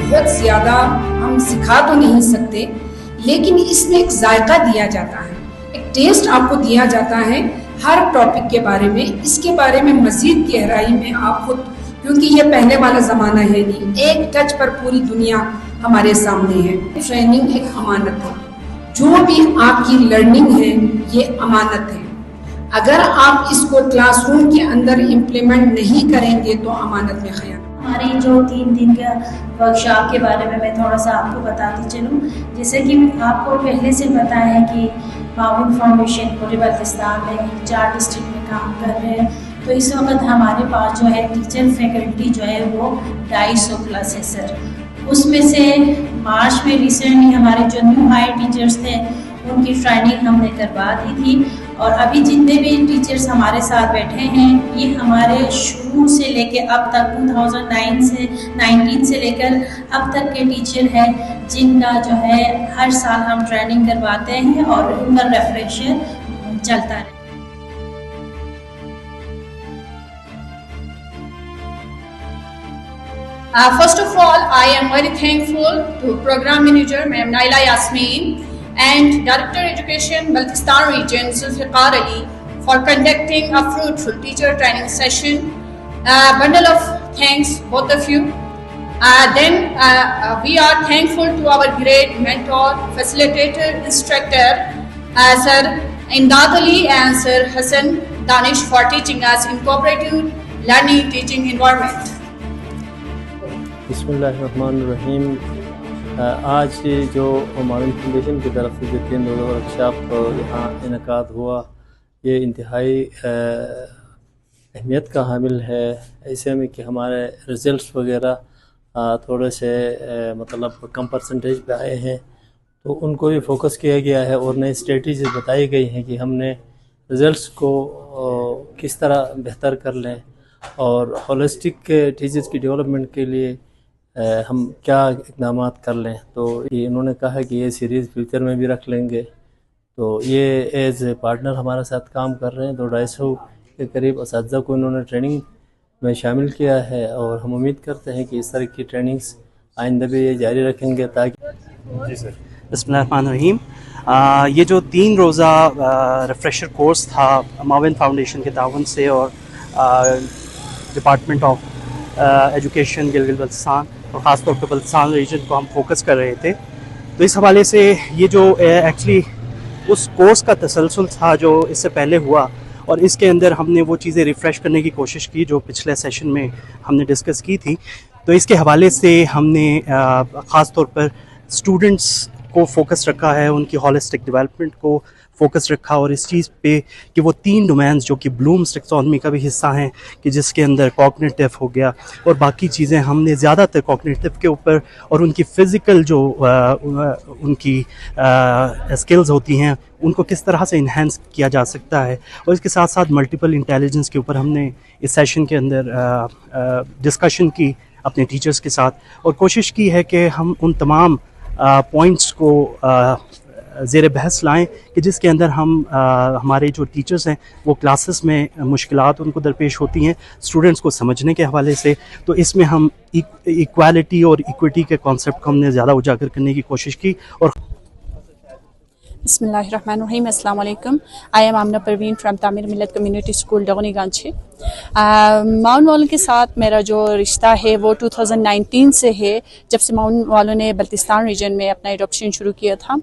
بہت زیادہ ہم سکھا تو نہیں سکتے، لیکن اس میں ایک ذائقہ دیا جاتا ہے، ایک ٹیسٹ آپ کو دیا جاتا ہے ہر ٹاپک کے بارے میں. اس کے بارے میں مزید گہرائی میں آپ خود، کیونکہ یہ پہلے والا زمانہ ہے نہیں، ایک ٹچ پر پوری دنیا ہمارے سامنے ہے. ٹریننگ ایک امانت ہے، جو بھی آپ کی لرننگ ہے یہ امانت ہے. اگر آپ اس کو کلاس روم کے اندر امپلیمنٹ نہیں کریں گے تو امانت میں خیانت. ہماری جو 3 دن کا ورکشاپ کے بارے میں تھوڑا سا آپ کو بتاتی چلوں. جیسے کہ آپ کو پہلے سے پتہ ہے کہ معاون فاؤنڈیشن پورے بلتستان میں 4 ڈسٹرکٹ میں کام کر رہے ہیں. تو اس وقت ہمارے پاس جو ہے ٹیچر فیکلٹی جو ہے وہ 250 پلس ہے سر. اس میں سے مارچ میں ریسنٹلی ہمارے جو نیو ہائر ٹیچرس تھے ان کی ٹریننگ ہم نے کروا دی تھی. اور ابھی جتنے بھی ٹیچرس ہمارے ساتھ بیٹھے ہیں یہ ہمارے شروع سے لے کے اب تک 2019 سے لے کر اب تک کے ٹیچر ہیں جن کا جو ہے ہر سال ہم ٹریننگ کرواتے ہیں اور ان کا ریفریشر چلتا ہے. First of all, I am very thankful to Program Manager Ms. Naila Yasmin and Director Education Baltistan Region Zulfiqar Ali for conducting a fruitful teacher training session. Bundle of thanks both of you. Then we are thankful to our great mentor, facilitator, instructor Sir Imdad Ali and Sir Hassan Danish for teaching us in cooperative learning teaching environment. بسم اللہ الرحمن الرحیم. آج جو معاون foundation کی طرف سے جو 3 روزہ ورکشاپ یہاں انعقاد ہوا یہ انتہائی اہمیت کا حامل ہے، ایسے میں کہ ہمارے رزلٹس وغیرہ تھوڑے سے مطلب کم پرسنٹیج پہ آئے ہیں، تو ان کو بھی فوکس کیا گیا ہے اور نئی اسٹریٹجیز بتائی گئی ہیں کہ ہم نے رزلٹس کو کس طرح بہتر کر لیں اور ہولسٹک ٹیچرز کی ڈیولپمنٹ کے لیے ہم کیا اقدامات کر لیں. تو یہ انہوں نے کہا کہ یہ سیریز فیوچر میں بھی رکھ لیں گے. تو یہ ایز اے پارٹنر ہمارے ساتھ کام کر رہے ہیں. 250 کے قریب اساتذہ کو انہوں نے ٹریننگ میں شامل کیا ہے اور ہم امید کرتے ہیں کہ اس طرح کی ٹریننگز آئندہ بھی یہ جاری رکھیں گے تاکہ. جی سر. بسم اللہ الرحمن الرحیم. یہ جو 3 روزہ ریفریشر کورس تھا معاون فاؤنڈیشن کے تعاون سے اور department of education Gilgit Baltistan اور خاص طور پہ بلتستان ریجن کو ہم فوکس کر رہے تھے، تو اس حوالے سے یہ جو ایکچولی اس کورس کا تسلسل تھا جو اس سے پہلے ہوا اور اس کے اندر ہم نے وہ چیزیں ریفریش کرنے کی کوشش کی جو پچھلے سیشن میں ہم نے ڈسکس کی تھی. تو اس کے حوالے سے ہم نے خاص طور پر اسٹوڈنٹس کو فوکس رکھا ہے، ان کی ہولسٹک ڈیولپمنٹ کو فوکس رکھا اور اس چیز پہ کہ وہ 3 ڈومینز جو کہ بلومز ٹیکسانومی کا بھی حصہ ہیں کہ جس کے اندر کوگنیٹو ہو گیا اور باقی چیزیں ہم نے زیادہ تر کوگنیٹو کے اوپر اور ان کی فزیکل جو ان کی اسکلز ہوتی ہیں ان کو کس طرح سے انہینس کیا جا سکتا ہے، اور اس کے ساتھ ساتھ ملٹیپل انٹیلیجنس کے اوپر ہم نے اس سیشن کے اندر ڈسکشن کی اپنے ٹیچرز کے ساتھ اور کوشش کی ہے کہ ہم ان تمام پوائنٹس کو زیر بحث لائیں کہ جس کے اندر ہم ہمارے جو ٹیچرز ہیں وہ کلاسز میں مشکلات ان کو درپیش ہوتی ہیں اسٹوڈنٹس کو سمجھنے کے حوالے سے. تو اس میں ہم ایکوالٹی اور ایکویٹی کے کانسیپٹ کو ہم نے زیادہ اجاگر کرنے کی کوشش کی. اور بسم اللہ الرحمن الرحیم. السلام علیکم. I am Amna Parveen from Tameer Millat community school ڈغنی گانچھی. معاون والوں کے ساتھ میرا جو رشتہ ہے وہ 2019 سے ہے، جب سے معاون والوں نے بلتستان ریجن میں اپنا ایڈاپشن شروع کیا تھا.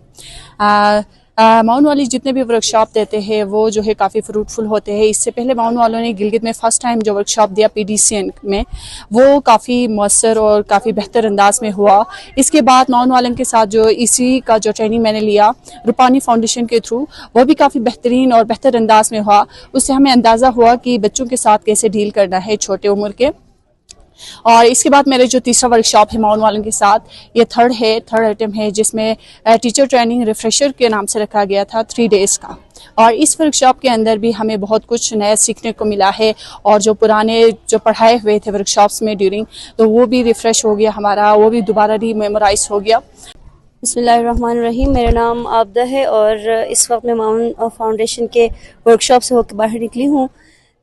معاون والے جتنے بھی ورکشاپ دیتے ہیں وہ جو ہے کافی فروٹفل ہوتے ہیں. اس سے پہلے معاون والوں نے گلگت میں فرسٹ ٹائم جو ورکشاپ دیا PDCN میں وہ کافی مؤثر اور کافی بہتر انداز میں ہوا. اس کے بعد معاون والوں کے ساتھ جو اسی کا جو ٹریننگ میں نے لیا روپانی فاؤنڈیشن کے تھرو وہ بھی کافی بہترین اور بہتر انداز میں ہوا. اس سے ہمیں اندازہ ہوا کہ بچوں کے ساتھ کیسے ڈیل کرنا ہے چھوٹے عمر کے. اور اس کے بعد میرے جو تیسرا ورکشاپ ہے معاون والوں کے ساتھ یہ تھرڈ آئٹم ہے جس میں ٹیچر ٹریننگ ریفریشر کے نام سے رکھا گیا تھا 3 days کا. اور اس ورکشاپ کے اندر بھی ہمیں بہت کچھ نیا سیکھنے کو ملا ہے اور جو پرانے جو پڑھائے ہوئے تھے ورکشاپس میں ڈیورنگ تو وہ بھی ریفریش ہو گیا ہمارا، وہ بھی دوبارہ ری میمورائز ہو گیا. بسم اللہ الرحمن الرحیم. میرا نام عابدہ ہے اور اس وقت میں معاون فاؤنڈیشن کے ورکشاپ سے ہو کے باہر نکلی ہوں.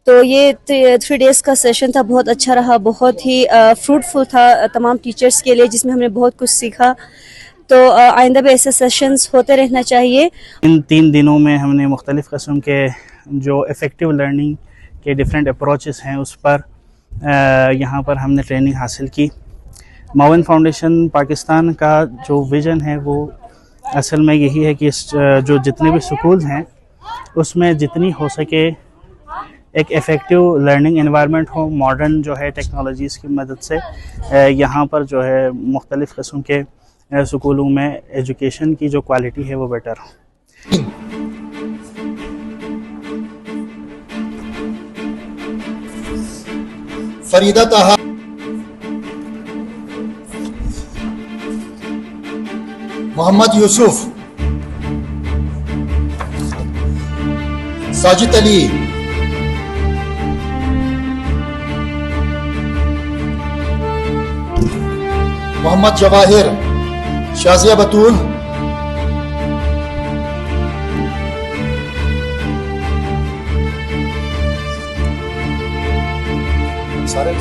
تو یہ 3 days کا سیشن تھا, بہت اچھا رہا, بہت ہی فروٹفل تھا تمام ٹیچرز کے لیے, جس میں ہم نے بہت کچھ سیکھا. تو آئندہ بھی ایسے سیشنز ہوتے رہنا چاہیے. ان 3 دنوں میں ہم نے مختلف قسم کے جو افیکٹو لرننگ کے ڈفرینٹ اپروچز ہیں اس پر یہاں پر ہم نے ٹریننگ حاصل کی. معاون فاؤنڈیشن پاکستان کا جو ویژن ہے وہ اصل میں یہی ہے کہ جو جتنے بھی سکول ہیں اس میں جتنی ہو سکے ایک افیکٹو لرننگ انوائرمنٹ ہو, ماڈرن جو ہے ٹیکنالوجیز کی مدد سے یہاں پر جو ہے مختلف قسم کے سکولوں میں ایجوکیشن کی جو کوالٹی ہے وہ بیٹر ہو. فریدہ طاہا, محمد یوسف, ساجد علی, محمد جواہر, شازیہ بطول, سارے